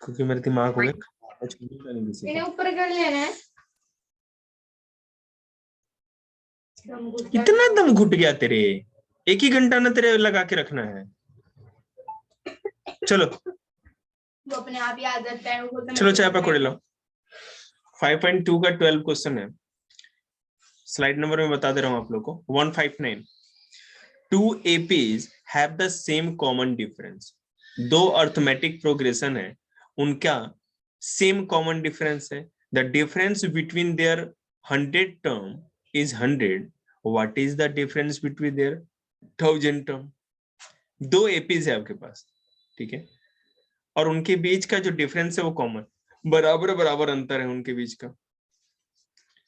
क्योंकि मेरा दिमाग हो गया इन्हें ऊपर कर लेना है। इतना दम घुट गया तेरे, एक ही घंटा ना तेरे लगा के रखना है। चलो वो अपने आप ही आ जाता है, वो चलो चाय पकड़ लो। 5.2 का 12 क्वेश्चन है, स्लाइड नंबर में बता दे रहा हूं आप लोग को। 159 two APs have the same common difference. दो अर्थमेटिक प्रोग्रेशन है, उनका सेम कॉमन डिफरेंस है। The difference between their 100 term is 100। What is the difference between their 1000 term? दो एपीज है आपके पास, ठीक है, और उनके बीच का जो डिफरेंस है वो कॉमन, बराबर बराबर अंतर है उनके बीच का।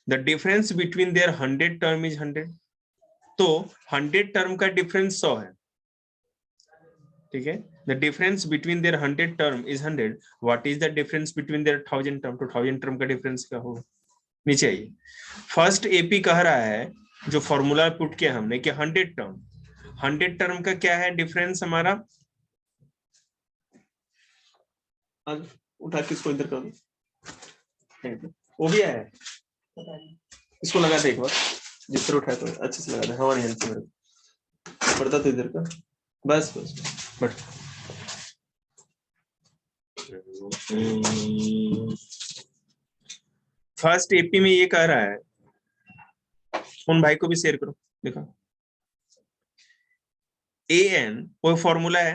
The difference between their 100 term is 100। तो 100 टर्म का डिफरेंस 100 है, ठीक है। The difference between their 100 term is 100। What is the difference between their 1000 term? तो 1000 टर्म का डिफरेंस क्या होगा? नीचे आइए। फर्स्ट एपी कह रहा है, जो फॉर्मूला पुट किया हमने कि 100 टर्म का क्या है डिफरेंस हमारा। उठा किसको इधर कर दो, वो भी है, इसको लगा दे एक बार, जिस पर उठाया तो अच्छे से लगा दे, हवा नहीं से मेरे पड़ता तो इधर का, बस बस बट फर्स्ट एपी में ये कह रहा है, उन भाई को भी शेयर करो, देखो ए एन वो फॉर्मूला है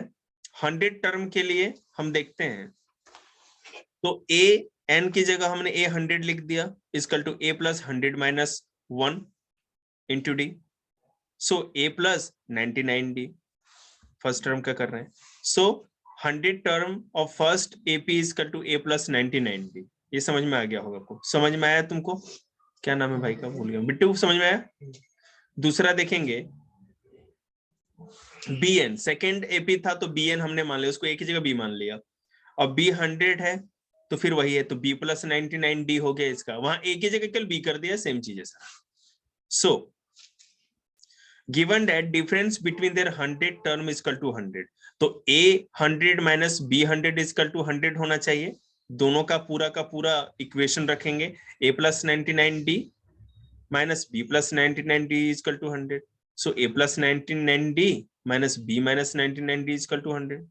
100 टर्म के लिए। हम देखते हैं तो ए एन की जगह हमने ए 100 लिख दिया, equal to A plus 100 minus 1 into D. So A plus 99 D first term का कर रहे हैं। So 100 term of first AP equal to A plus 99 D. ये समझ में आ गया होगा आपको? समझ में आया तुमको? क्या नाम है भाई का, भूल गया, बिट्टू, समझ में आया? दूसरा देखेंगे बी एन, सेकेंड एपी था तो बी एन हमने मान लिया, उसको एक ही जगह बी मान लिया। अब बी 100 है तो फिर वही है, तो बी प्लस 99 डी हो गया इसका, वहां एक ही जगह केवल बी कर दिया, सेम चीज है sir. So given that difference between their 100 term is equal to 100, तो a 100 minus b 100 is equal to 100 होना चाहिए। दोनों का पूरा इक्वेशन रखेंगे, a plus 99d minus b plus 99d is equal to 100। So a plus 99d minus b minus 99d is equal to 100।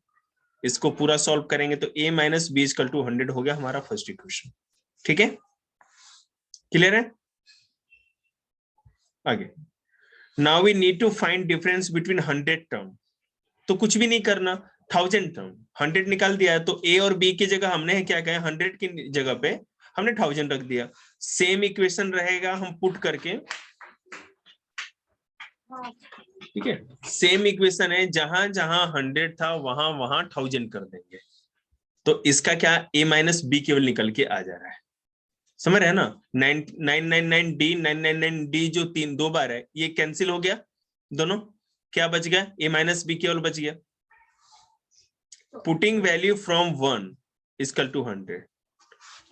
इसको पूरा solve करेंगे तो a minus b is equal to 100 हो गया हमारा फर्स्ट इक्वेशन। ठीक है, क्लियर है? आगे, now we need to find difference between 100 term. तो कुछ भी नहीं करना, 1000 टर्म 100 निकाल दिया है, तो ए और बी की जगह हमने क्या कहा, 100 की जगह पे हमने 1000 रख दिया। सेम इक्वेशन रहेगा, हम पुट करके, ठीक है, सेम इक्वेशन है, जहां जहां 100 था वहां वहां 1000 कर देंगे। तो इसका क्या, ए माइनस बी केवल निकल के आ जा रहा है, समझ रहे हैं ना? 999d 999d जो दो बार है, ये कैंसिल हो गया दोनों, क्या बच गया, ए माइनस बी केवल बच गया। Putting value from 1 equal to 100।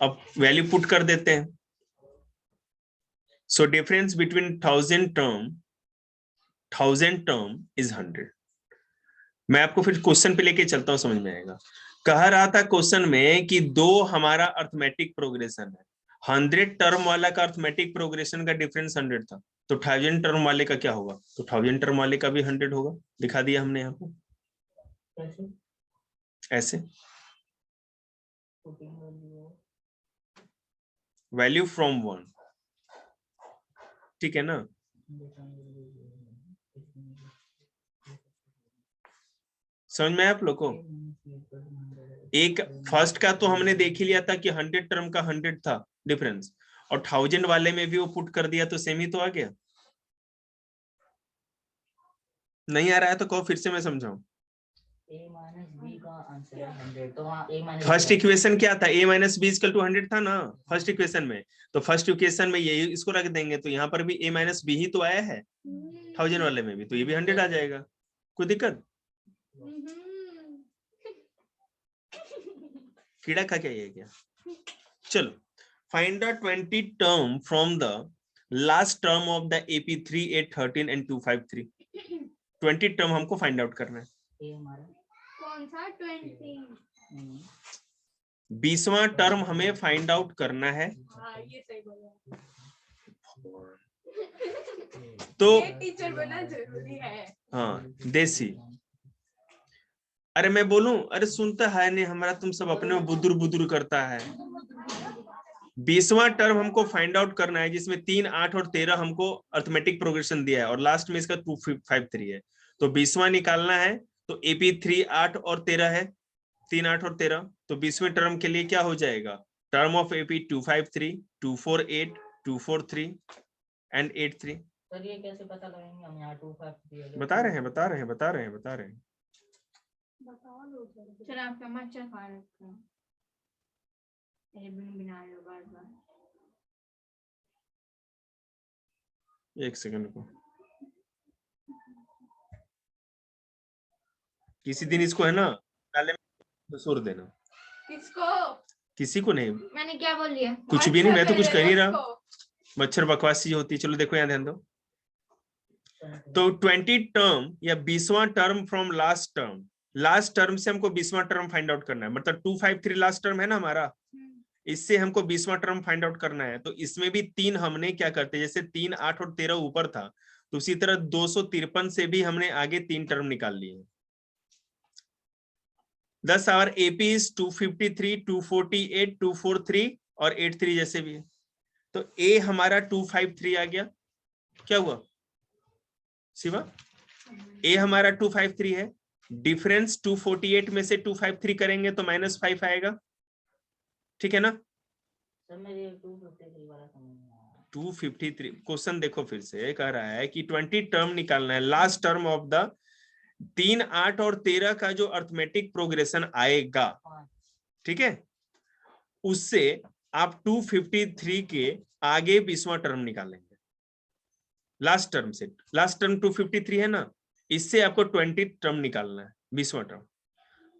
अब वैल्यू पुट कर देते हैं। So difference between 1000 term is 100। मैं आपको फिर क्वेश्चन पे लेके चलता हूं, समझ में आएगा। कह रहा था क्वेश्चन में कि दो हमारा अर्थमेटिक प्रोग्रेशन है, 100 टर्म वाला का अर्थमेटिक प्रोग्रेशन का डिफरेंस 100 था, तो 1000 टर्म वाले का क्या होगा? तो 1000 टर्म वाले का भी 100 होगा, दिखा दिया हमने यहाँ पे ऐसे। वैल्यू फ्रॉम 1, ठीक है ना? समझ में आया आप लोग को? एक फर्स्ट का तो हमने देख ही लिया था कि 100 टर्म का 100 था डिफरेंस, और 1000 वाले में भी वो पुट कर दिया, तो सेम ही तो आ गया। नहीं आ रहा है तो कहो, फिर से मैं समझाऊं। फर्स्ट इक्वेशन क्या था, a minus B equal to 100 था ना फर्स्ट इक्वेशन में, तो फर्स्ट इक्वेशन में ये इसको रख देंगे, तो यहाँ पर भी a माइनस बी ही तो आया है 1000 वाले में भी, तो ये भी 100 आ जाएगा। कोई दिक्कत? कीड़ा खा क्या ये क्या? चलो, find the 20 term from the last term of the AP 3, 8, 13 and 253। 20 term हमको फाइंड आउट करना है। कौन सा 20? 20वां टर्म हमें फाइंड आउट करना है। हाँ ये सही बोला। तो ये टीचर बना जरूरी है। हाँ देसी, अरे मैं बोलूं, अरे सुनता है नहीं हमारा, तुम सब अपने में बुदुर बुदुर करता है। 20वां टर्म हमको फाइंड आउट करना है जिसमें 3, 8 और 13 हमको अर्थमेटिक प्रोग्रेशन दिया है और लास्ट में इसका 253 है। तो 20वां निकालना है तो एपी 3, 8 और 13 है, 3, 8 और 13। तो 20वें टर्म के लिए क्या हो जाएगा, term of AP 253, 248, 243 and 83। Sir ये कैसे पता लगाएंगे हम, यहाँ 253 बता रहे हैं। चल आपका मच्छर खा रखा है, ये बिना रहे हो बार बार। एक सेकंड को, किसी दिन इसको है ना ताले में सुर देना। किसको? किसी को नहीं, मैंने क्या बोल दिया? कुछ भी नहीं, मैं तो कुछ मच्छर कर नहीं रहा। उसको। मच्छर बकवास चीज होती है। चलो देखो यहाँ ध्यान दो। तो 20 टर्म या 20वां term from last term, last term से हमको 20वां टर्म फाइंड आउट करना है। मतलब 253 लास्ट टर्म है ना हमारा, इससे हमको 20वां टर्म फाइंड आउट करना है। तो इसमें भी 3 हमने क्या करते, जैसे 3, 8 और 13 ऊपर था, तो उसी तरह 253 से भी हमने आगे 3 टर्म निकाल लिए। Thus our AP is 253, 248, 243 और 83 जैसे भी है। तो A हमारा 253 आ गया। क्या हुआ शिवा? A हमारा 253 है, डिफरेंस 248 में से 253 करेंगे तो -5 आएगा, ठीक है ना? सर मेरे 253 वाला समझ नहीं आया। 253 क्वेश्चन देखो फिर से, कह रहा है कि 20 टर्म निकालना है, लास्ट टर्म ऑफ द 3, 8 और 13 का जो अर्थमेटिक प्रोग्रेशन आएगा, ठीक है, उससे आप 253 के आगे 20वां टर्म निकालेंगे। लास्ट टर्म से, लास्ट टर्म 253 है ना, इससे आपको 20 टर्म निकालना है, 20वां टर्म।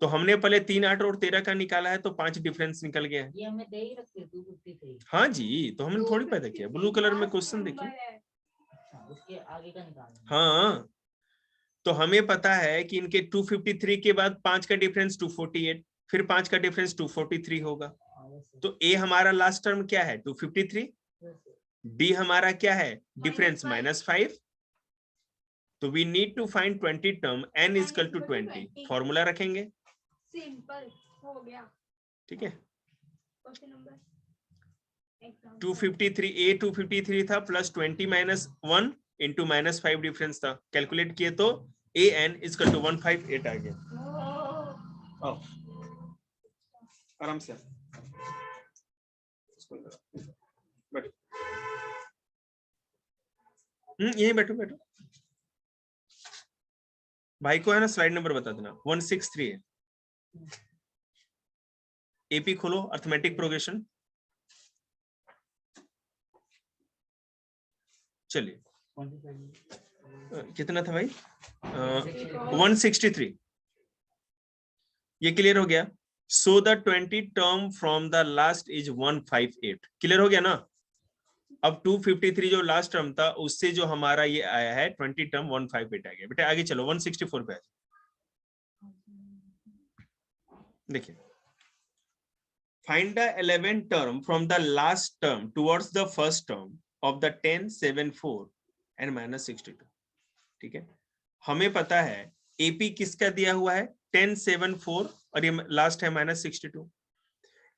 तो हमने पहले 3, 8 और 13 का निकाला है, तो 5 डिफरेंस निकल गया है। ये हमें दे ही रखते 253। हाँ जी, तो हमने थोड़ी पैदा किया। ब्लू कलर में क्वेश्चन देखिए। अच्छा, उसके आगे का निकालना। हाँ, तो हमें पता है कि इनके 253 के बाद 5 का डिफरेंस 248, फिर 5 का डिफरेंस 243 होगा। तो ए हमारा लास्ट टर्म क्या है, 253। डी हमारा क्या है, डिफरेंस -5। तो we need to find 20 term, n is equal to 20। Formula रखेंगे, सिंपल हो गया। ठीक है। क्वेश्चन नंबर 253 ए 253 था, प्लस 20 -1 इंटू -5 डिफरेंस था। कैलकुलेट किए तो A N is equal to 158 आ गया। आराम से बैठो, यही बैठो बैठो। भाई को है ना स्लाइड नंबर बता देना, 163 है। एपी खोलो, अर्थमेटिक प्रोग्रेशन। चलिए कितना था भाई, 163। ये क्लियर हो गया। So the 20 term from the last is 158। Clear हो गया ना? अब 253 जो लास्ट टर्म था, उससे जो हमारा ये आया है 20 टर्म 158 आ गया। बेटा आगे चलो, 164 पे आ जाओ। देखिए, find the 11 term from the last term towards the first term of the 10, 7, 4 and -62। ठीक है, हमें पता है एपी किसका दिया हुआ है, 10, 7, 4 और ये लास्ट है -62।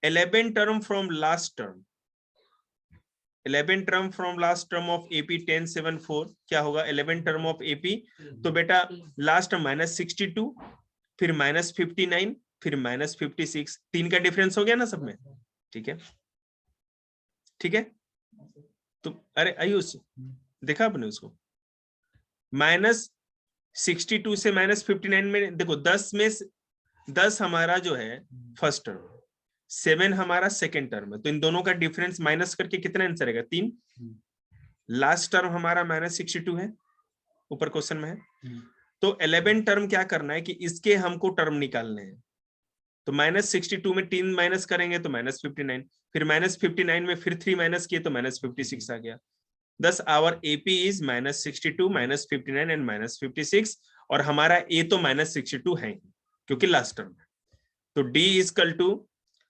11 term from last term, 11 term from last term of AP 10, 7, 4 क्या होगा, 11 टर्म ऑफ एपी। तो बेटा लास्ट -62, फिर -59, फिर -56, 3 का डिफरेंस हो गया ना सब में, ठीक है। ठीक है, तो अरे आयुष देखा आपने उसको, -62 से -59 में देखो, 10 में 10 हमारा जो है फर्स्ट टर्म, 7 हमारा सेकेंड टर्म है, तो इन दोनों का डिफरेंस माइनस करके कितना आंसर आएगा, 3। लास्ट टर्म हमारा -62 है, ऊपर क्वेश्चन में है। तो 11 टर्म क्या करना है कि इसके हमको टर्म निकालने हैं। तो -62 में 3 माइनस करेंगे तो -59, फिर -59 में फिर 3 माइनस किए तो -56 आ गया। Thus our AP is -62, -59 and -56, और हमारा A तो -62 है क्योंकि लास्ट टर्म है। तो D is equal to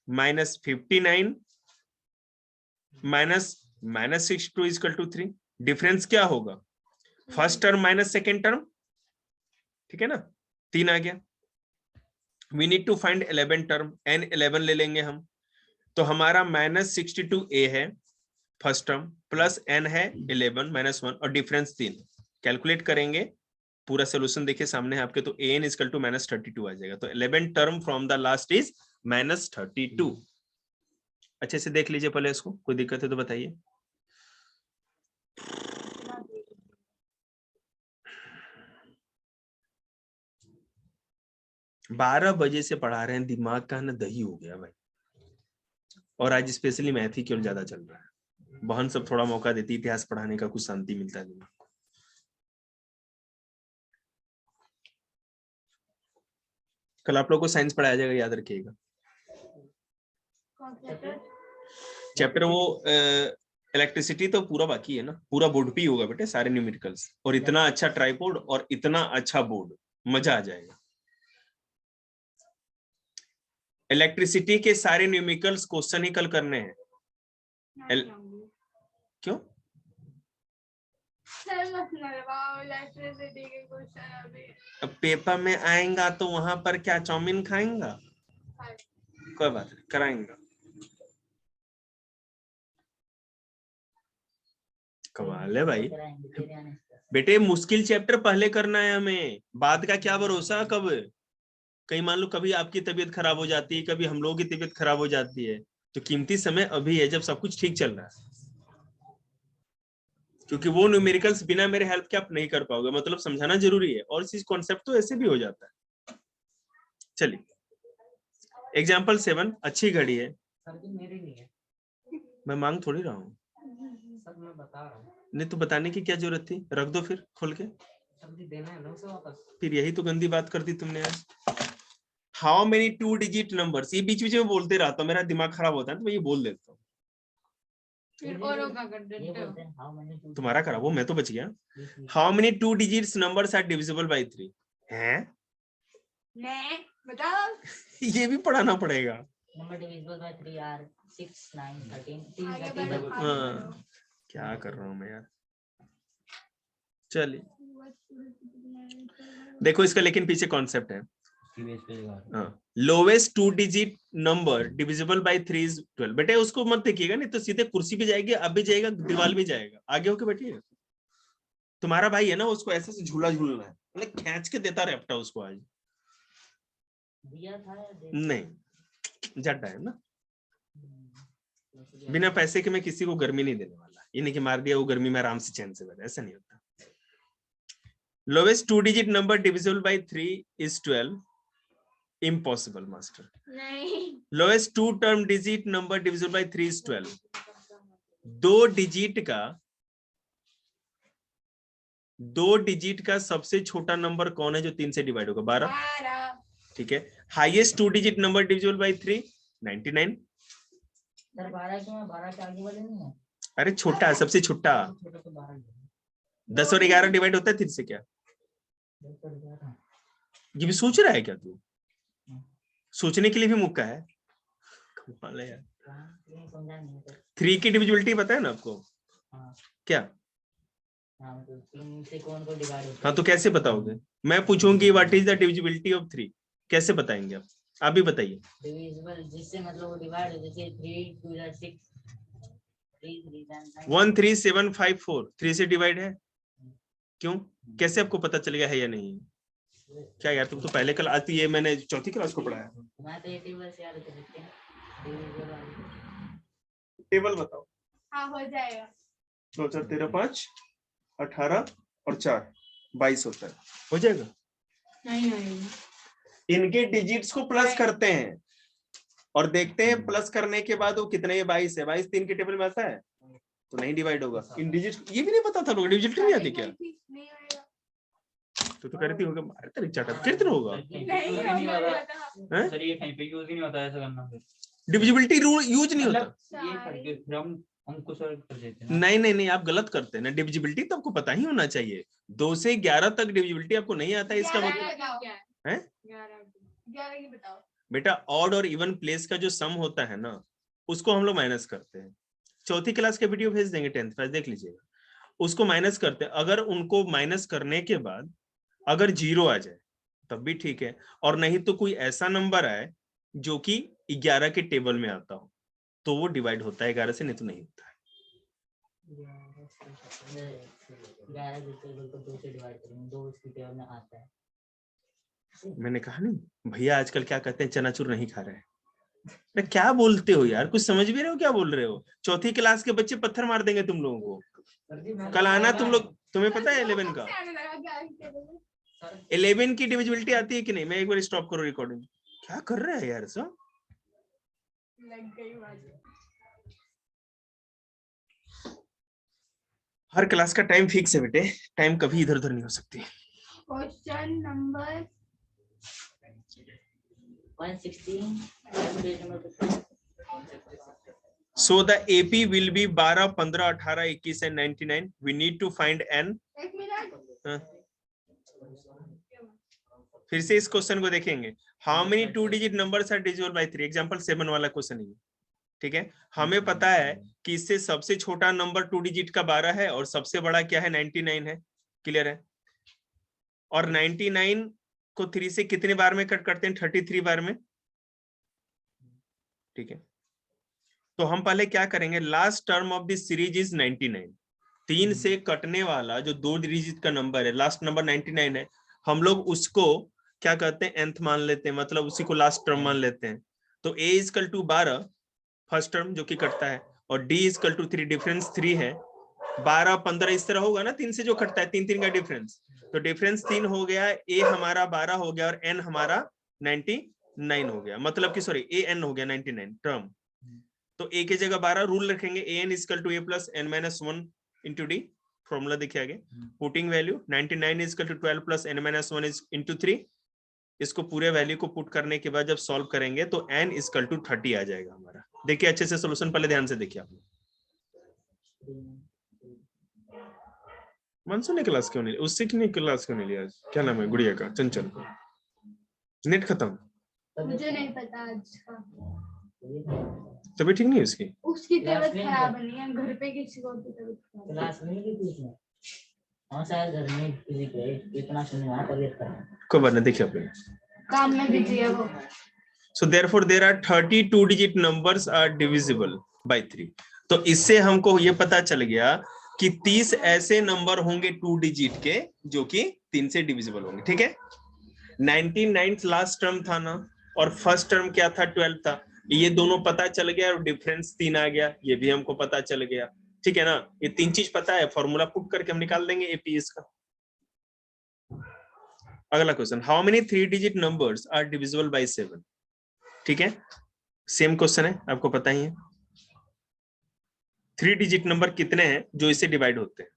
minus 59 minus -62 equal to 3। Difference क्या होगा? First term minus second term, ठीक है ना, 3 आ गया। We need to find 11 term, n 11 ले लेंगे हम, तो हमारा -62a है फर्स्ट टर्म, प्लस n है 11 -1 और डिफरेंस 3। कैलकुलेट करेंगे, पूरा सोल्यूशन देखिए सामने है आपके, तो an इक्वल टू -32 आ जाएगा। तो 11 term from the last is -32। अच्छे से देख लीजिए पहले इसको, कोई दिक्कत है तो बताइए। बारह बजे से पढ़ा रहे हैं, दिमाग का ना दही हो गया भाई, और आज स्पेशली मैथ ही क्यों ज्यादा चल रहा है। बहन सब थोड़ा मौका देती, इतिहास पढ़ाने का कुछ शांति मिलता है दिमाग को। कल आप लोग को साइंस पढ़ाया जाएगा, याद रखिएगा। चैप्टर वो इलेक्ट्रिसिटी तो पूरा बाकी है ना, पूरा बोर्ड पे होगा बेटे, सारे न्यूमेरिकल्स, और इतना अच्छा ट्राइपॉड और इतना अच्छा बोर्ड, मजा आ जाएगा। इलेक्ट्रिसिटी के सारे न्यूमेरिकल्स क्वेश्चन ही कल करने हैं। क्यों? अब पेपर में आएगा तो वहां पर क्या चाउमीन खाएंगा? कोई बात नहीं, कराएंगा। कमाल है भाई बेटे, मुश्किल चैप्टर पहले करना है हमें, बाद का क्या भरोसा कब। कहीं मान लो कभी आपकी तबीयत खराब हो जाती है, कभी हम लोगों की तबीयत खराब हो जाती है, तो कीमती समय अभी है जब सब कुछ ठीक चल रहा है, क्योंकि वो न्यूमेरिकल्स बिना मेरे हेल्प के आप नहीं कर पाओगे। मतलब समझाना जरूरी है, और चीज कॉन्सेप्ट तो ऐसे भी हो जाता है। चलिए एग्जाम्पल 7, अच्छी घड़ी है। मेरे लिए मैं मांग थोड़ी रहा हूँ, सब मैं बता रहा हूँ। नहीं तो बताने की क्या जरूरत थी, रख दो फिर खोल के। देना है ना वापस। फिर यही तो गंदी बात कर दी तुमने आज। हाउ मेनी 2 डिजिट नंबर्स, ये बीच बीच में बोलते रहता हूँ, मेरा दिमाग खराब होता है तो मैं ये बोल देता हूँ। तुम्हारा खराब हो, मैं तो बच गया। How many 2 digits numbers are divisible by 3? हैं? बताओ। ये भी पढ़ाना पड़ेगा। नंबर डिविजिबल बाय 3 आर 6 9 13 क्या कर रहा हूँ मैं यार। चलिए देखो इसका लेकिन पीछे कॉन्सेप्ट है। Lowest 2 digit number divisible by 3 is 12। बेटे उसको मत देखिएगा, नहीं तो सीधे कुर्सी भी जाएगी, अब भी जाएगा, दीवार भी जाएगा। आगे होके बैठिए। तुम्हारा भाई है ना, उसको ऐसे से झूला झूलना है, मतलब खींच के देता रेपटा उसको आज। दिया था नहीं जड्डा है ना, बिना पैसे के मैं किसी को गर्मी नहीं देने वाला। ये नहीं कि मार दिया वो गर्मी में आराम से चैन से बैठा, ऐसा नहीं होता। Lowest 2 digit number divisible by 3 is 12। Impossible master. नहीं। Lowest 2 term digit number divisible by 3 is 12। 2 digit का सबसे छोटा नंबर कौन है जो 3 से डिवाइड होगा? 12। ठीक है। Highest 2 digit number divisible by 3 99। 12 क्यों है? 12 के आगे वाले नहीं है। अरे छोटा है, सबसे छोटा। 10 और 11 डिवाइड होता है 3 से क्या? ये भी सोच रहा है क्या तू? सोचने के लिए भी मौका है। कमाल है यार। 3 की डिविजिबिलिटी पता है ना आपको? क्या? 3 से कौन को डिवाइड होता है? हाँ तो कैसे बताओगे? मैं पूछूंगी what is the divisibility of 3, कैसे बताएंगे आप भी बताइए। डिविजिबल जिससे मतलब वो डिवाइड हो, जैसे 3 2 6 13754 3 से डिवाइड है। क्यों? कैसे आपको पता चल गया है या नहीं? क्या यार तुम तो पहले कल आती है, मैंने चौथी क्लास को पढ़ाया। मैं तो ये टेबल से याद करते हैं। टेबल बताओ। हाँ हो जाएगा। 2 4 13 5 18 और 4 22 होता है, हो जाएगा। नहीं इनके डिजिट्स को प्लस करते हैं और देखते हैं प्लस करने के बाद वो कितने है। 22 है, 22 3 के टेबल में आता है तो नहीं डिवाइड होगा। इन डिजिट ये भी नहीं पता था लोग, डिविजिबिलिटी नहीं आती क्या? तो कह रही थी होगा, अरे तेरी चटक कितना होगा? सर ये कहीं पे यूज ही नहीं होता ऐसा करना। डिविजिबिलिटी रूल यूज नहीं होता। ये करके हम कुछ और कर देते हैं। नहीं आप गलत करते हैं ना। डिविजिबिलिटी तो आपको पता ही होना चाहिए। 2 से 11 तक डिविजिबिलिटी आपको नहीं आता है, इसका मतलब है 11 की बताओ। बेटा ऑड और इवन प्लेस का जो सम होता है ना, उसको हम लोग माइनस करते हैं। चौथी क्लास के वीडियो भेज देंगे, 10th क्लास देख लीजिएगा, उसको माइनस करते हैं। अगर उनको माइनस करने के बाद अगर 0 आ जाए तब भी ठीक है, और नहीं तो कोई ऐसा नंबर आए जो कि 11 के टेबल में आता हो, तो वो डिवाइड होता है 11 से, नहीं तो नहीं होता है। 11 के टेबल को 2 से डिवाइड करेंगे, 2 उसकी टेबल में आता है। मैंने कहा नहीं भैया आजकल क्या कहते हैं, चनाचूर नहीं खा रहे हैं। अरे क्या बोलते हो यार, कुछ समझ भी रहे हो क्या बोल रहे हो? चौथी क्लास के बच्चे पत्थर मार देंगे तुम लोगों को। कल आना तुम लोग, तुम्हें पता है 11 का, 11 की डिविजिबिलिटी आती है कि नहीं? मैं एक बार स्टॉप करो रिकॉर्डिंग। क्या कर रहे हैं यार सब? लग गई बात। हर क्लास का टाइम फिक्स है बेटे, टाइम कभी इधर उधर नहीं हो सकती। Question number 116 page number. So the AP will be 12, 15, 18, 21 and 99. We need to find n. एक मिनट, फिर से इस क्वेश्चन को देखेंगे। How many 2-digit numbers are divisible by 3? Example 7 वाला क्वेश्चन है, ठीक है। हमें पता है कि इससे सबसे छोटा नंबर 2 डिजिट का 12 है और सबसे बड़ा क्या है 99 है, क्लियर है। और 99 को 3 से कितने बार में कट करते हैं? 33 बार में, ठीक है। तो हम पहले क्या करेंगे, last term of this series is 99। 3 से कटने वाला जो 2 डिजिट का नंबर है, लास्ट नंबर 99 है, हम लोग उसको क्या कहते हैं, nth मान लेते हैं, मतलब उसी को लास्ट टर्म मान लेते हैं। तो a equal to 12 first term जो कि कटता है, और d इक्वल टू 3, डिफरेंस 3 है। 12, 15 इस तरह होगा ना, 3 से जो कटता है, 3 का डिफरेंस, तो डिफरेंस 3 हो गया, a हमारा 12 हो गया और n हमारा 99 हो गया, मतलब कि सॉरी an हो गया 99 टर्म। तो a की जगह 12 रूल रखेंगे, an equal to a plus n minus 1 into D, formula देखिए आगे। Putting value 99 equal to 12 plus n minus 1 is into 3। इसको पूरे वैल्यू को पुट करने के बाद जब सॉल्व करेंगे तो n इक्वल टू 30 आ जाएगा हमारा। देखिए अच्छे से सोल्यूशन, पहले ध्यान से देखिए आप। मनसू ने क्लास क्यों नहीं लिया? उससे क्यों क्लास क्यों नहीं लिया? क्या नाम है गुड़िया का? चंचल। नेट खत्म, मुझे नहीं पता आज का। तबीयत ठीक नहीं है उसकी? उसकी तबीयत खराब नहीं है, घर पे किसी को की तबीयत खराब है। क्लास में नहीं की उसने। हां शायद घर में किसी के इतना सुनने में आया, तबीयत खराब। कोई बात नहीं, देखिए आपने काम में बिजी है वो। So therefore there are 32 digit numbers are divisible by 3। तो इससे हमको ये पता चल गया कि 30 ऐसे नंबर होंगे 2 डिजिट के जो कि 3 से डिविजिबल होंगे, ठीक है। 99 लास्ट टर्म था ना, और फर्स्ट टर्म क्या था? 12 था। ये दोनों पता चल गया और डिफरेंस 3 आ गया, ये भी हमको पता चल गया, ठीक है ना। ये 3 चीज पता है, फॉर्मूला पुट करके हम निकाल देंगे एपीएस का। अगला question, how many 3 digit numbers are divisible by 7? ठीक है, सेम क्वेश्चन है, आपको पता ही है। 3 डिजिट नंबर कितने हैं जो इससे डिवाइड होते हैं?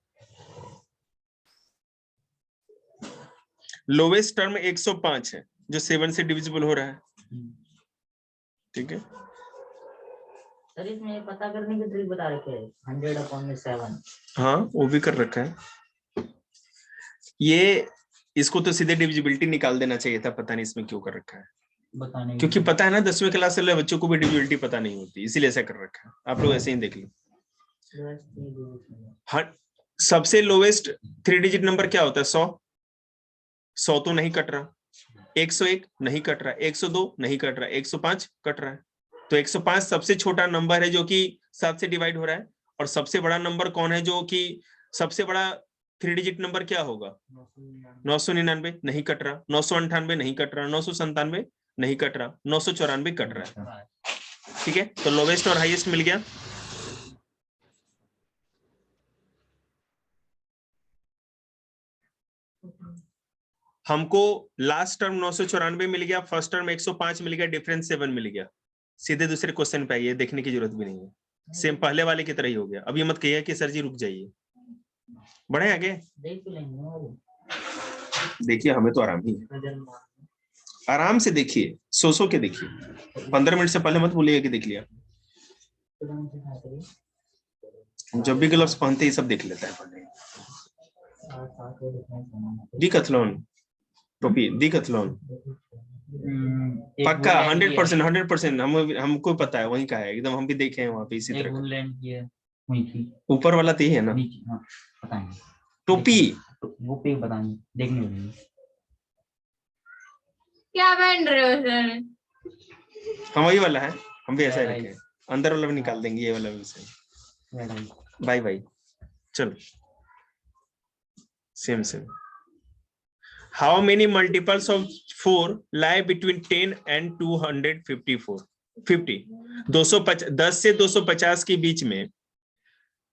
लोवेस्ट टर्म 105 है जो 7 से डिविजिबल हो रहा है, ठीक है। सर इसमें पता करने की ट्रिक बता रखे हैं, 100/7। हाँ वो भी कर रखा है। ये इसको तो सीधे डिविजिबिलिटी निकाल देना चाहिए था, पता नहीं इसमें क्यों कर रखा है। बताने क्योंकि पता है ना 10वीं क्लास से बच्चों को भी डिविजिबिलिटी पता नहीं होती, इसीलिए ऐसा कर रखा है। आप लोग ऐसे ही देख लो। सबसे लोवेस्ट 3 डिजिट नंबर क्या होता है? 100 तो नहीं कट रहा, 101 नहीं कट रहा, 102 नहीं कट रहा, 105 कट रहा है। तो 105 सबसे छोटा नंबर है जो कि 7 से डिवाइड हो रहा है। और सबसे बड़ा नंबर कौन है जो कि सबसे बड़ा 3 डिजिट नंबर क्या होगा? 999 नहीं कट रहा, 998 नहीं कट रहा, 997 नहीं कट रहा, 994 कट रहा है, ठीक है। तो लोवेस्ट और हाईएस्ट मिल गया। हमको लास्ट टर्म 994 मिल गया, फर्स्ट टर्म 105 मिल गया, डिफरेंस 7 मिल गया। सीधे दूसरे क्वेश्चन पे आइए, देखने की जरूरत भी नहीं है, सेम पहले वाले की तरह ही हो गया। अब ये मत कहिए कि सर जी रुक जाइए, बढ़े आगे। देखिए हमें तो आराम ही है, आराम से देखिए, सो के देखिए, 15 मिनट से पहले मत बोलिए कि देख लिया। जब भी ग्लव्स पहनते ही सब देख लेता है। डिकैथलॉन टोपी, डिकैथलॉन पक्का 100%, हमको पता है वहीं का है एकदम, हम भी देखे हैं वहां पे इसी तरह का। वुडलैंड की है वहीं की ऊपर वाला तो ही है ना, नीचे, हाँ पता नहीं टोपी। वो पे पता नहीं, देखने होगी। क्या पहन रहे हो सर? हाँ वही वाला है, हम भी ऐसा ही Red रखे हैं। eyes, अंदर वाला भी निकाल देंगे, ये वाला भी सही। red eyes। बाय बाय, चलो same. How many multiples of 4 lie between 10 and 254? 50 250, 10 से 250 के बीच में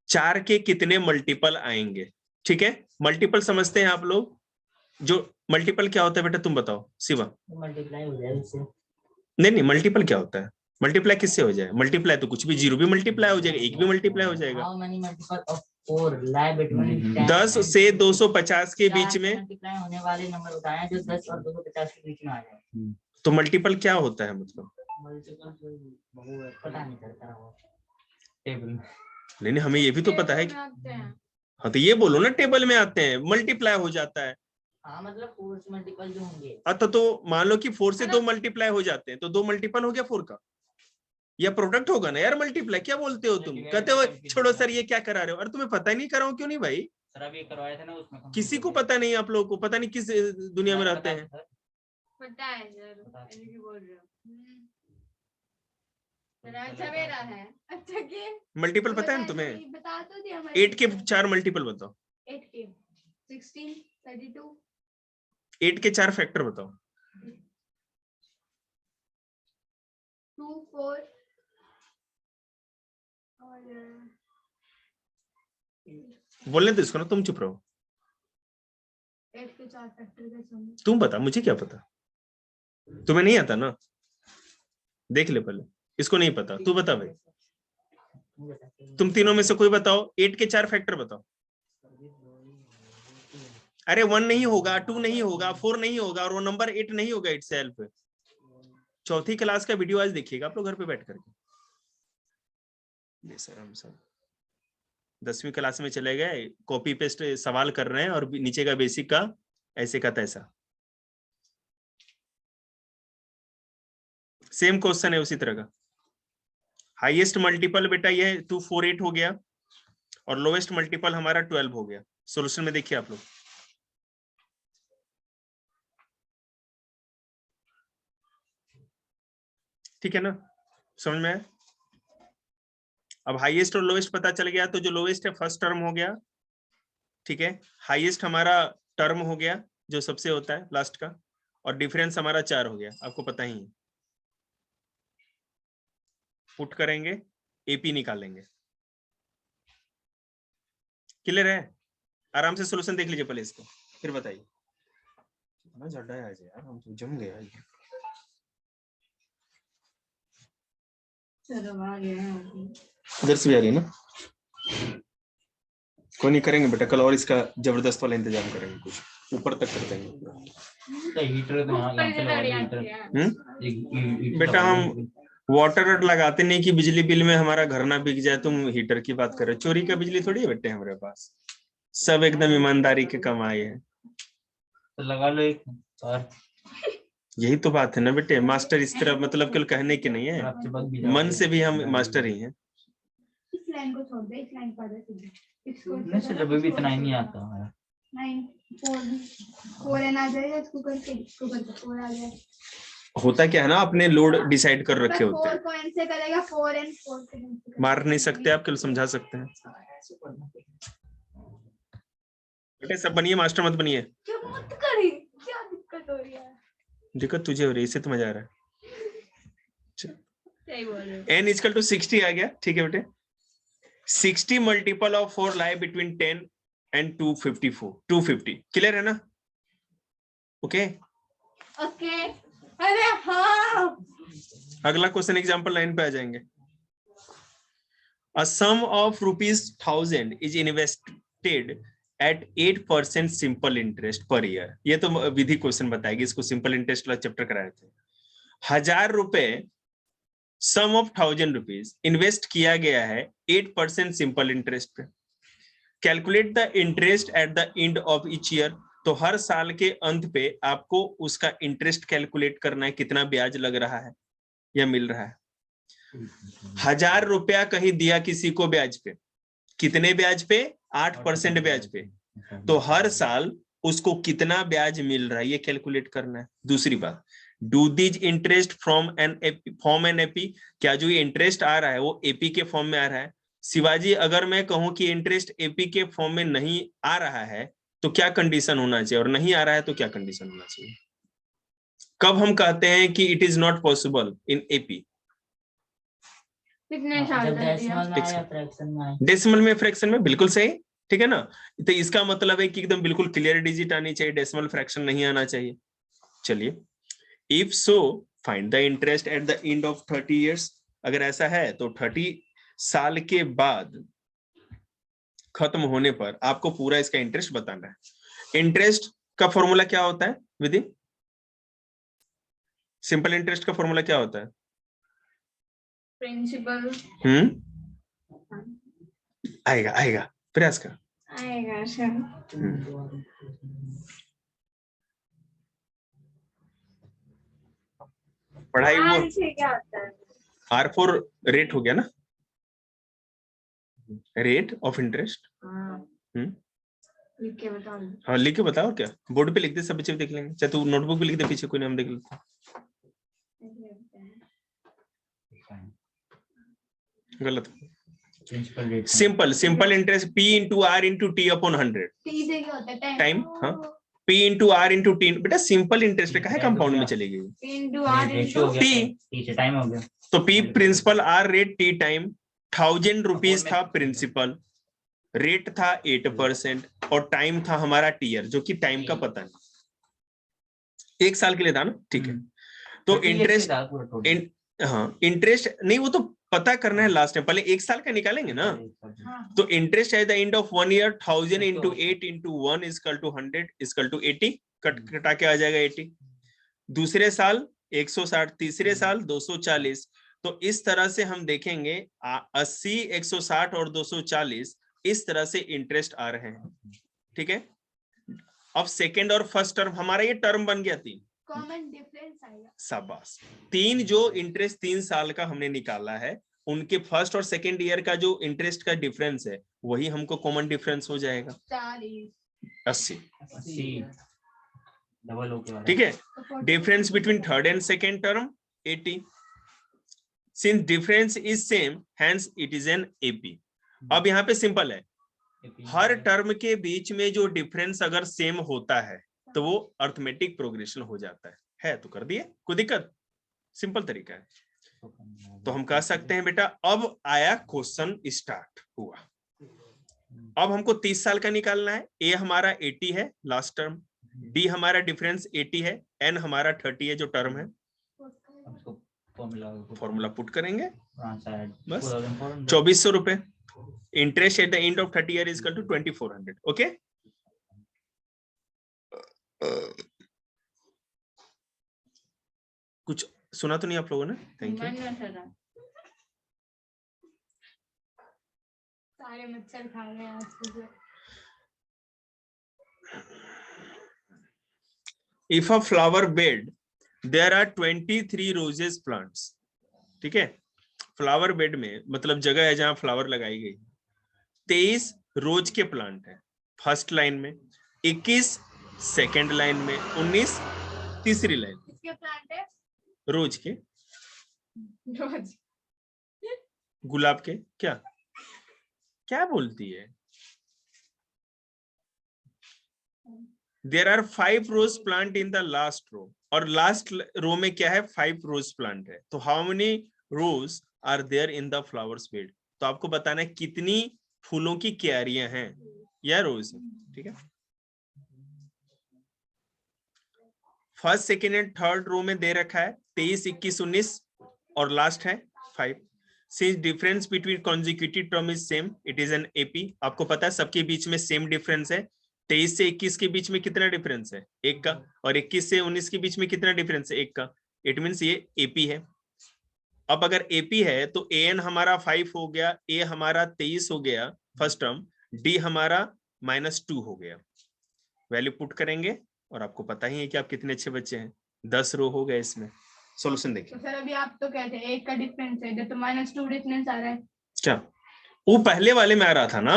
4 के कितने मल्टीपल आएंगे? ठीक है, मल्टीपल समझते हैं आप लोग? जो मल्टीपल क्या होता है बेटा तुम बताओ शिवा। मल्टीप्लाई हो जाए उससे। नहीं, मल्टीपल क्या होता है? मल्टीप्लाई किससे हो जाए? मल्टीप्लाई तो कुछ भी, 0 भी मल्टीप्लाई हो जाएगा, 1 भी मल्टीप्लाई हो जाएगा। How many multiple of 4 lie between 10 से 250 के बीच में मल्टीप्लाई होने वाले नंबर बताएं जो 10 और 250 के बीच में आ जाए। तो मल्टीपल क्या होता है मतलब? मल्टीपल पता नहीं चलता वो। टेबल नहीं, हमें ये भी तो पता है कि, आते हैं। हाँ तो ये बोलो ना, टेबल में आते हैं, मल्टीप्लाई हो जाता है। हाँ मतलब 4 से मल्टीपल जो होंगे। अच्छा तो मान लो कि 4 से 2 मल्टीप्लाई हो जाते हैं, तो 2 मल्टीपल हो गया 4 का, या प्रोडक्ट होगा ना यार मल्टीप्लाई। क्या बोलते हो तुम? कहते हो छोड़ो सर ये क्या करा रहे हो, अरे तुम्हें पता ही नहीं कराऊं क्यों नहीं भाई? सर अभी करवाए थे ना उसमें किसी को पता नहीं, आप लोगों को पता नहीं किस दुनिया में रहते हैं। पता है सर, ऐसे क्यों बोल रहे हो? मेरा अच्छा मेरा है, अच्छा के मल्टीपल पता है ना तुम्हें? बता तो दिया। 8 के 4 मल्टीपल बताओ। 8 के 16 32 8 के 4 फैक्टर बताओ। 2 4 और बोलने दो इसको ना, तुम चुप रहो। 8 के 4 फैक्टर कैसे होंगे? तुम बता, मुझे क्या पता, तुम्हें नहीं आता ना, देख ले पहले। इसको नहीं पता, तू बता भाई। तुम तीनों में से कोई बताओ, 8 के 4 फैक्टर बताओ। अरे 1 नहीं होगा, 2 नहीं होगा, 4 नहीं होगा, और वो नंबर 8 नहीं होगा इटसेल्फ। चौथी क्लास का वीडियो आज देखिएगा आप लोग घर पे बैठ करके। सर हम सब 10वीं क्लास में चले गए, कॉपी पेस्ट सवाल कर रहे हैं और नीचे का बेसिक का ऐसे का तैसा। सेम क्वेश्चन है उसी तरह का। हाईएस्ट मल्टीपल बेटा ये 248 हो गया, और लोवेस्ट मल्टीपल हमारा 12 हो गया। सॉल्यूशन में देखिए आप लोग, ठीक है ना, समझ में आया? अब हाईएस्ट और लोवेस्ट पता चल गया, तो जो लोवेस्ट है फर्स्ट टर्म हो गया, ठीक है। हाईएस्ट हमारा टर्म हो गया जो सबसे होता है लास्ट का, और डिफरेंस हमारा 4 हो गया, आपको पता ही है। पुट करेंगे, एपी निकालेंगे। क्लियर है? आराम से सॉल्यूशन देख लीजिए पहले इसको, फिर बताइए। कितना ज्यादा है आज यार, हम तो जम गया। चलो आ गया है। उधर से भी आ रही है ना? कोई नहीं, करेंगे बेटा कल और इसका जबरदस्त वाला इंतजाम करेंगे, कुछ ऊपर तक कर देंगे। हीटर तो यहाँ पे लगा दिया हीटर। बेटा हम वाटर लगाते नहीं कि बिजली बिल में हमारा घर ना बिक जाए। तुम हीटर की बात कर रहे हो, चोरी का बिजली थोड़ी है बेटे हमारे पास, सब एकदम ईमानदारी के कमाई है। तो लगा लो एक और। यही तो बात है ना बेटे, मास्टर इस तरह मतलब केवल कहने के नहीं है, मन से भी हम मास्टर ही हैं। इस लाइन को छोड़ दे, इस लाइन पर सीधे इसको। नहीं सर जब भी इतना ही नहीं आता है। 4 एन आ जाएगा, इसको करके 4 आ जाए। होता क्या है ना, अपने लोड डिसाइड कर रखे होते 4 हैं, को एन से करेगा, 4 एन 4 से मार नहीं सकते आप, केवल समझा सकते हैं। बेटे सब बनिए, मास्टर मत बनिए। क्या मत करी, क्या दिक्कत हो रही है? दिक्कत तुझे हो रही है, इससे तो मजा आ रहा है। सही बोल रहे हो। n इक्वल टू 60 आ गया, ठीक है बेटे। 60 multiple of 4 lie between 10 and 250। Clear है ना? Okay okay. अरे हाँ, अगला क्वेश्चन एग्जांपल लाइन पे आ जाएंगे। A sum of ₹1000 is invested at 8% simple interest per year। ये तो विधि क्वेश्चन बताएगी, इसको सिंपल इंटरेस्ट वाला चैप्टर कराए थे। 1000 रुपए सम ऑफ ₹1000 इन्वेस्ट किया गया है 8% सिंपल इंटरेस्ट पे। Calculate the interest at the end of each year. तो हर साल के अंत पे आपको उसका इंटरेस्ट कैलकुलेट करना है, कितना ब्याज लग रहा है या मिल रहा है। 1000 रुपया कहीं दिया किसी को ब्याज पे, कितने ब्याज पे? 8% ब्याज पे। तो हर साल उसको कितना ब्याज मिल रहा है ये कैलकुलेट करना है। दूसरी बात, do this interest from an AP, क्या जो ये इंटरेस्ट आ रहा है वो एपी के फॉर्म में आ रहा है? शिवाजी, अगर मैं कहूं कि इंटरेस्ट एपी के फॉर्म में नहीं आ रहा है तो क्या कंडीशन होना चाहिए, और नहीं आ रहा है तो क्या कंडीशन होना चाहिए? कब हम कहते हैं कि it is not possible in AP? कितने साल जब तक डेसिमल में आए दिया? या फ्रैक्शन में आए। डेसिमल में, फ्रैक्शन में, बिल्कुल सही, ठीक है ना। तो इसका मतलब है कि एकदम बिल्कुल क्लियर डिजिट आनी चाहिए, डेसिमल फ्रैक्शन नहीं आना चाहिए। चलिए, if so find the interest at the end of 30 years. अगर ऐसा है तो 30 साल के बाद खत्म होने पर आपको पूरा इसका इंटरेस्ट बताना है। इंटरेस्ट का फॉर्मूला क्या होता है विधि? सिंपल इंटरेस्ट का फॉर्मूला क्या होता है? प्रिंसिपल आएगा आएगा, प्रयास कर। आएगा सर। पढ़ाई वो R से क्या होता है? R4 रेट हो गया ना, रेट ऑफ इंटरेस्ट। लिख के बताओ। हाँ लिख के बताओ, क्या बोर्ड पे लिख दे, सब बच्चे देख लेंगे, चाहे तू नोटबुक पे लिख दे, पीछे कोई नाम देख लेते। गलत। Simple interest P into R into T upon 100। T से क्या होता है? टाइम। हाँ, P into R into T. बेटा सिंपल इंटरेस्ट का है, कंपाउंड में चली गई। P into R रेशियो हो into गया, T। टी से टाइम हो गया। तो P principal, R rate, T time. 1000 rupees था प्रिंसिपल, रेट था 8% और टाइम था हमारा टीयर, जो कि टाइम का पता नहीं, 1 साल के लिए था ना, ठीक है। तो इंटरेस्ट, हाँ इंटरेस्ट नहीं, वो तो पता करना है लास्ट में, पहले 1 साल का निकालेंगे ना। तो interest at the end of 1 year 1000 into 8 into 1 equal to 100 equal to 80, कटा के आ जाएगा 80। दूसरे साल 160, तीसरे साल 240। तो इस तरह से हम देखेंगे 80, 160 और 240, इस तरह से इंटरेस्ट आ रहे हैं, ठीक है। अब सेकेंड और फर्स्ट टर्म, हमारा ये टर्म बन गया 3, कॉमन डिफरेंस आएगा। शाबाश। 3 जो इंटरेस्ट 3 साल का हमने निकाला है, उनके फर्स्ट और सेकेंड ईयर का जो इंटरेस्ट का डिफरेंस है, वही हमको कॉमन डिफरेंस हो जाएगा 80, डबल हो गया, ठीक है। Difference between third and second term 80। Since difference is same, hence it is an AP. अब यहाँ पे सिंपल है, हर टर्म के बीच में जो डिफरेंस अगर सेम होता है तो वो अर्थमेटिक प्रोग्रेशन हो जाता है तो कर दिए, कोई दिक्कत, सिंपल तरीका है। तो हम कह सकते हैं बेटा अब आया क्वेश्चन स्टार्ट हुआ। अब हमको 30 साल का निकालना है। ए हमारा 80 है लास्ट टर्म, डी हमारा डिफरेंस 80 है, एन हमारा 30 है जो टर्म है। फॉर्मूला पुट करेंगे, बस 2400 रुपए। Interest at the end of 30 year is equal to 2400। Okay, कुछ सुना तो नहीं आप लोगों ने? Thank you. सारे मच्छर खा रहे हैं आज सुबह। If a flower bed there are 23 roses plants, ठीक है, फ्लावर बेड में मतलब जगह है जहां फ्लावर लगाई गई, 23 रोज के प्लांट है फर्स्ट लाइन में, 21 सेकेंड लाइन में, 19 तीसरी लाइन। किसके प्लांट है? रोज के, रोज। गुलाब के। क्या क्या बोलती है? There are 5 rose plant in the last row, और लास्ट रो में क्या है? 5 रोज प्लांट है। तो how many rose are there in the flowers bed? तो आपको बताना है कितनी फूलों की क्यारियां हैं या रोज, ठीक है। First, second and third row में दे रखा है 23, 21, 19 और लास्ट है 5। Since difference between consecutive term is same, it is an AP. आपको पता है सबके बीच में सेम डिफरेंस है। 23 से 21 के बीच में कितना डिफरेंस है? 1 का। और 21 से 19 के बीच में कितना डिफरेंस है? 1 का। इट मींस ये एपी है। अब अगर एपी है तो एन हमारा 5 हो गया, ए हमारा 23 हो गया फर्स्ट टर्म, डी हमारा -2 हो गया। वैल्यू पुट करेंगे और आपको पता ही है कि आप कितने अच्छे बच्चे हैं, 10 रो हो गए इसमें। सॉल्यूशन देखिए। तो सर अभी आप तो कहते हैं एक का डिफरेंस है, इधर तो -2 डिफरेंस आ रहा है। क्या वो पहले वाले में आ रहा था ना,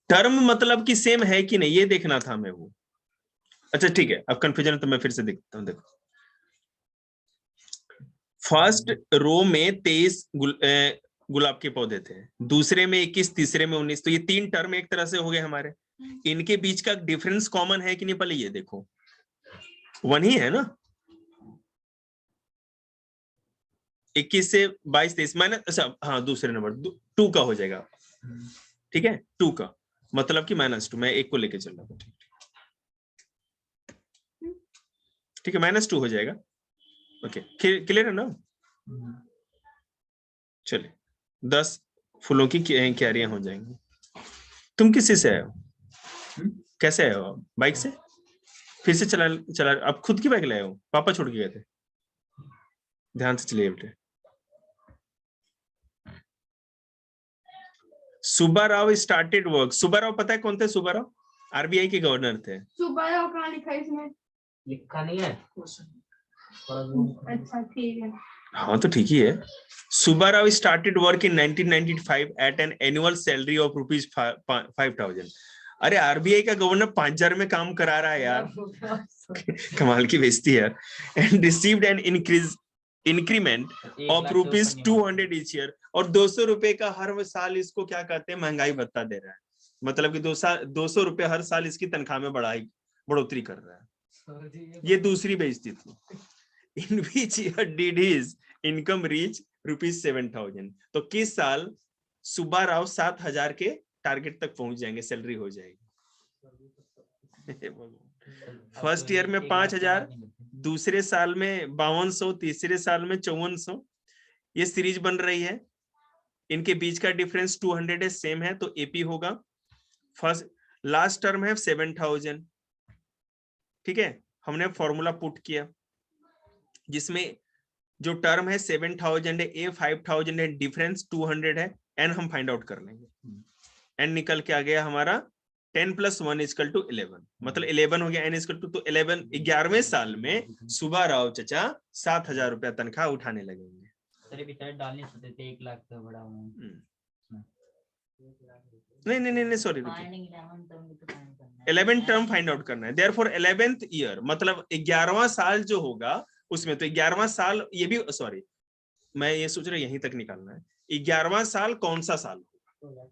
टर्म मतलब कि सेम है कि नहीं ये देखना था हमें वो। अच्छा ठीक है, अब कंफ्यूजन है तो मैं फिर से देखता हूँ। देखो फर्स्ट रो में 23 गुलाब के पौधे थे, दूसरे में 21, तीसरे में 19, तो ये 3 टर्म एक तरह से हो गए हमारे। इनके बीच का डिफरेंस कॉमन है कि नहीं, पहले ये देखो, 1 ही है ना। 21 से 22, 23 माइनस, अच्छा हाँ दूसरे नंबर 2 का हो जाएगा, ठीक है 2 का मतलब कि -2, मैं 1 को लेके चल रहा हूँ, ठीक है -2 हो जाएगा। ओके क्लियर है ना। चलिए 10 फूलों की क्यारियां हो जाएंगी। तुम किसी से आए हो, कैसे आए हो, बाइक से, फिर से चला आप खुद की बाइक लाए हो, पापा छोड़ के गए थे, ध्यान से चलिए बेटे। सुब्बाराव स्टार्टेड वर्क, सुब्बाराव पता है कौन थे, सुब्बाराव आरबीआई के गवर्नर थे। सुब्बाराव कहाँ लिखा है इसमें, लिखा नहीं है। अच्छा ठीक है। हाँ तो ठीक ही है। Subbarao started work in 1995 at an annual salary of ₹5,000। अरे आरबीआई का गवर्नर 5,000 में काम करा रहा है यार, कमाल की बेइज्जती है। And received an increment of ₹200 each year, और 200 रुपए का हर साल इसको क्या कहते हैं, महंगाई भत्ता दे रहा है, मतलब कि 200 रुपए हर साल इसकी तनख्वाह में बढ़ोतरी कर रहा है। ये दूसरी बेइज्जती थी। In which year did his income reach ₹7,000? तो किस साल सुब्बाराव 7,000 के टारगेट तक पहुंच जाएंगे, सैलरी हो जाएगी। फर्स्ट ईयर में 5,000, दूसरे साल में 5200, तीसरे साल में 5400। ये सीरीज बन रही है, इनके बीच का डिफरेंस 200 है, सेम है, तो एपी होगा। फर्स्ट लास्ट टर्म है 7,000, ठीक है, हमने फॉर्मूला पुट किया जिसमें जो टर्म है 7,000 है, ए 5,000 है, डिफरेंस 200 है, एन हम फाइंड आउट कर लेंगे। एन निकल के आ गया हमारा 10 + 1 = 11, मतलब 11 हो गया, एन = तो 11, 11वें साल में सुब्बाराव चचा 7,000 रुपया तनख्वाह उठाने लगेंगे। डालने सकते थे 1 लाख का बड़ा नहीं सॉरी, 11 टर्म फाइंड आउट करना है। देयरफॉर 11th ईयर मतलब 11वां साल जो होगा उसमें, तो 11वां साल, ये भी सॉरी मैं ये सोच रहा यहीं तक निकालना है, 11वां साल कौन सा साल होगा,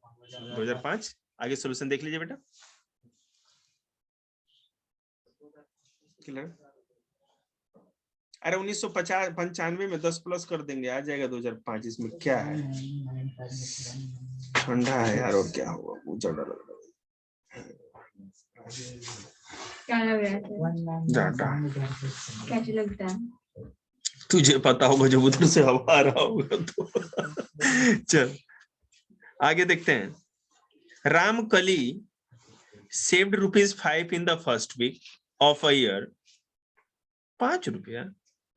2005। आगे सॉल्यूशन देख लीजिए बेटा। अरे 1995 में 10 प्लस कर देंगे, आ जाएगा 2005। इसमें क्या है, ठंडा है यार, और क्या होगा, मुझे डर लग रहा है। क्या लग रहा है, कैसे लगता है, तुझे पता होगा जब उधर से हवा आ रहा होगा तो। चल आगे देखते हैं। Ramkali saved ₹5 in the first week of a year, ₹5,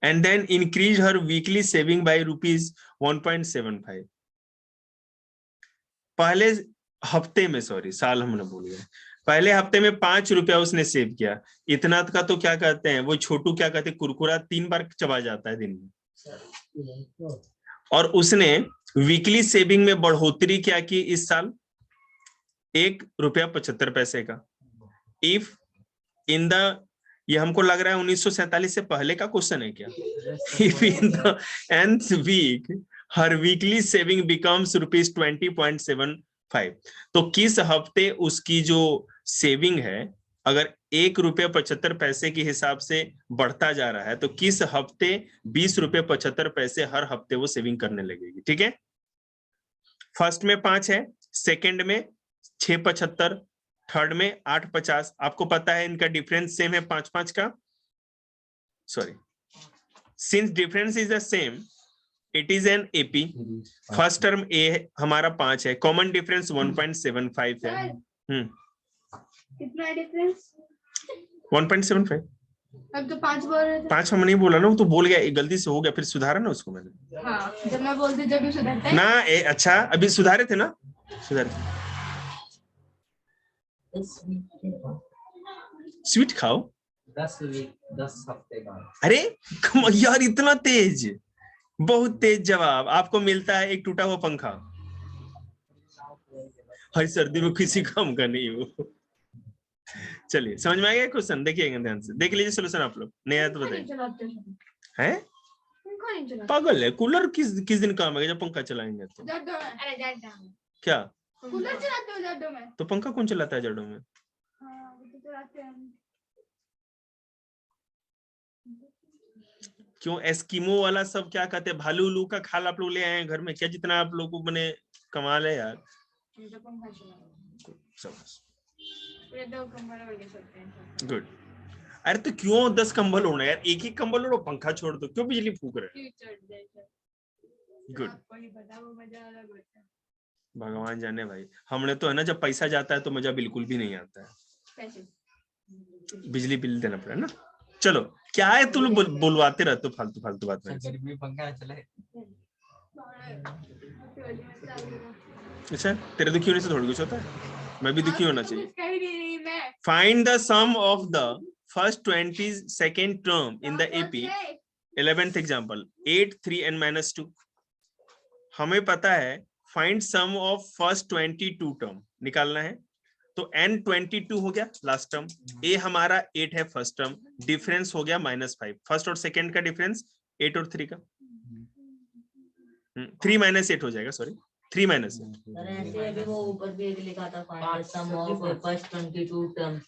and then increased her weekly saving by ₹1.75। पहले हफ्ते में, सॉरी साल हमने भूल गए, पहले हफ्ते में ₹5 उसने सेव किया। इतना का तो क्या कहते हैं वो छोटू, क्या कहते हैं, कुरकुरा 3 बार चबा जाता है दिन में। और उसने वीकली सेविंग में बढ़ोतरी क्या की इस साल, ₹1.75 का। इफ इन द, ये हमको लग रहा है 1947 से पहले का क्वेश्चन है क्या। If in the nth week her weekly saving becomes ₹20.75, तो किस हफ्ते उसकी जो सेविंग है अगर ₹1.75 के हिसाब से बढ़ता जा रहा है, तो किस हफ्ते ₹20.75 हर हफ्ते वो सेविंग करने लगेगी। ठीक है, फर्स्ट में 5 है, सेकंड में 6.75, थर्ड में 8.50। आपको पता है इनका डिफरेंस सेम है 5-5 का, sorry since difference is the same it is an AP. First term A हमारा 5 है, कॉमन डिफरेंस 1.75 है। कितना डिफरेंस, 1.75। अब तो 5 बोल रहे थे। 5 हम नहीं बोला ना, वो तो बोल गया, गलती से हो गया, फिर सुधारा ना उसको मैंने। हाँ, जब मैं बोलती जब भी सुधरता है ना अच्छा अभी सुधारे थे ना, सुधारे थे। स्वीट खाओ। 10 हफ्ते का। अरे यार इतना तेज, बहुत तेज जवाब। आपको मिलता है एक टूटा हुआ पंखा। हर सर्दी में किसी काम का नहीं वो। चलिए समझ में आ गया क्वेश्चन, देखिएगा ध्यान से, देख लीजिए सोल्यूशन आप लोग, नहीं आया तो बताइए। हैं पागल है, कूलर किस दिन काम आएगा जब पंखा चलाएंगे तो। अरे जाड़ा में क्या कूलर चलाते हो जाड़ों में? तो पंखा कौन चलाता है जड़ों में? हाँ वो तो चलाते हैं। क्यों एस्किमो वाला सब क्या कहते हैं, भालू उलू का खाल आप लोग ले आए हैं घर में क्या? जितना आप लोग को बने कमाल है यार। हम तो पंखा चलाते हैं। शाबाश, पूरे 2 कंबल ओढ़ के सोते हैं। गुड। अरे तो क्यों 10 कंबल ओढ़ना यार, एक ही कंबल ओढ़ो, पंखा छोड़ दो, क्यों बिजली फूक रहे? फ्यूचर जैसा। गुड, आपको नहीं पता वो मजा अलग होता है। भगवान जाने भाई, हमने तो है ना जब पैसा जाता है तो मजा बिल्कुल भी नहीं आता है, पैसे बिजली बिल देना पड़े ना। चलो क्या है, तुम बुलवाते रहते हो फालतू फालतू बात में। गर्मी में पंखा चले। अच्छा तेरे दुखी होने से थोड़ी कुछ होता है, मैं भी दुखी होना चाहिए। कह ही नहीं रही मैं। Find the sum of the first 22nd term in the AP 11th example 8 3 n - 2। हमें पता है find sum of first 22 term निकालना है, तो n 22 हो गया लास्ट टर्म, a हमारा 8 है फर्स्ट टर्म, डिफरेंस हो गया -5। फर्स्ट और सेकंड का डिफरेंस 8 और 3 का 3 - 8 हो जाएगा, सॉरी 3 - 8। सर ऐसे अभी वो ऊपर भी एक लिखा था find sum of first 22 term,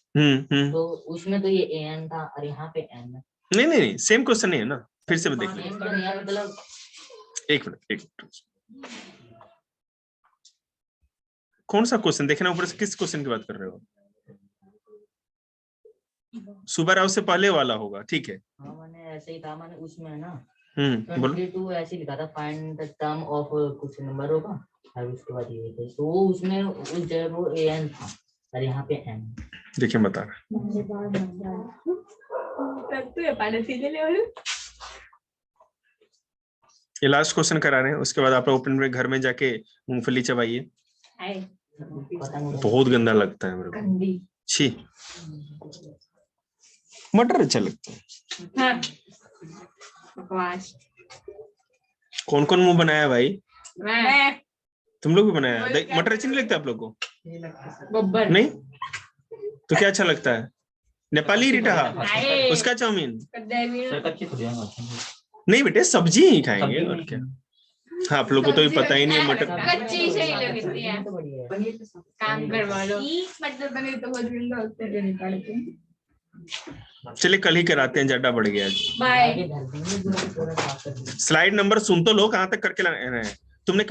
तो उसमें तो ये an था और यहाँ पे n है। नहीं सेम क्वेश्चन नहीं है ना, फिर से देख लीजिए। n तो नहीं है, मतलब एक मिनट कौन सा क्वेश्चन देखना, ऊपर से किस क्वेश्चन की बात कर रहे हो? सुबह राव से पहले वाला होगा, ठीक है। हाँ मैंने ऐसे ही था, मैंने उसमें ना बोलो। 22 ऐसे लिखा था फाइंड द टर्म ऑफ कुछ नंबर होगा और उसके बाद ये थे, तो वो उसमें उस जगह वो an था और यहाँ पे n। देखिए बता रहा तू ये पानी सीधे ले वाले। ये लास्ट क्वेश्चन करा रहे हैं, उसके बाद आप लोग ओपन में घर में जाके मूंगफली चबाइए, हाय बहुत गंदा लगता है मेरे को, गंदी। छी। मटर अच्छा लगता है। हाँ बकवास। कौन कौन मुंह बनाया भाई? मैं तुम लोग भी बनाया? मटर अच्छा नहीं लगता आप लोग को? बब्बर नहीं तो क्या अच्छा लगता है? नेपाली रिठा, उसका चाउमीन? नहीं बेटे सब्जी ही खाएंगे और क्या। हाँ आप लोग को तो भी पता ही नहीं है मटर। कच्ची सही लगती है, तो बढ़िया है। काम करवा लो। मटर पनीर तो बहुत गंदा होता है, नहीं पड़ते। चलिए कल ही कराते हैं, जड्डा बढ़ गया। बाय। आगे धर देंगे, पूरा साफ कर देंगे। स्लाइड नंबर सुन तो लो, कहाँ तक करके लाना है तुमने?